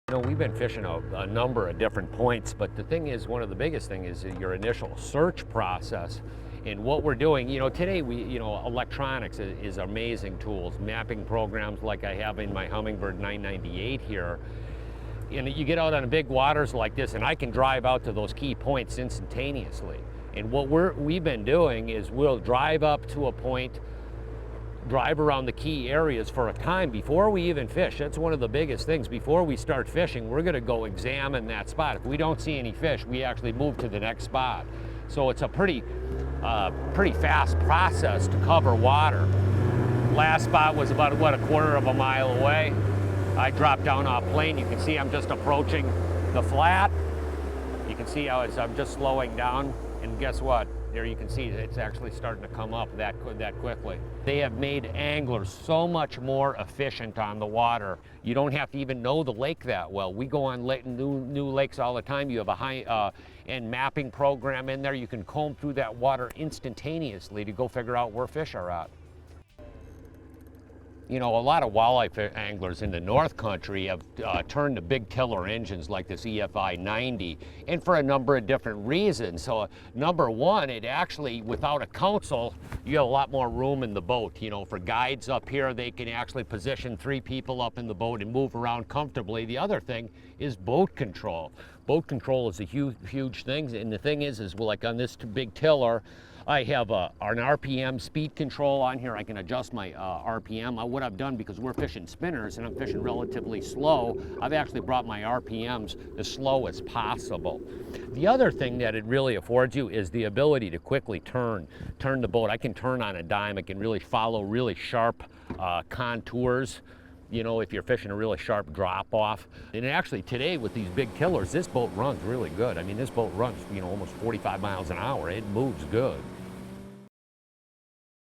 You know, we've been fishing a number of different points, but the thing is, one of the biggest thing is your initial search process. And what we're doing, today electronics is amazing tools, mapping programs like I have in my Humminbird 998 here. And you get out on big waters like this, and I can drive out to those key points instantaneously. And what we've been doing is we'll drive up to a point, drive around the key areas for a time before we even fish. That's one of the biggest things. Before we start fishing, we're gonna go examine that spot. If we don't see any fish, we actually move to the next spot. So it's a pretty fast process to cover water. Last spot was about, a quarter of a mile away. I dropped down off plane. You can see I'm just approaching the flat. You can see how I'm just slowing down, and guess what? There you can see it's actually starting to come up that quickly. They have made anglers so much more efficient on the water. You don't have to even know the lake that well. We go on new lakes all the time. You have a high-end mapping program in there. You can comb through that water instantaneously to go figure out where fish are at. You know, a lot of walleye anglers in the North Country have turned to big tiller engines like this EFI 90, and for a number of different reasons. So number one, it actually, without a console, you have a lot more room in the boat. You know, for guides up here, they can actually position 3 people up in the boat and move around comfortably. The other thing is boat control. Boat control is a huge thing, and the thing is like on this big tiller, I have an RPM speed control on here. I can adjust my RPM. What I've done, because we're fishing spinners and I'm fishing relatively slow, I've actually brought my RPMs as slow as possible. The other thing that it really affords you is the ability to quickly turn the boat. I can turn on a dime. I can really follow really sharp contours. You know, if you're fishing a really sharp drop off. And actually today with these big tillers, this boat runs really good. I mean, this boat runs, almost 45 miles an hour. It moves good.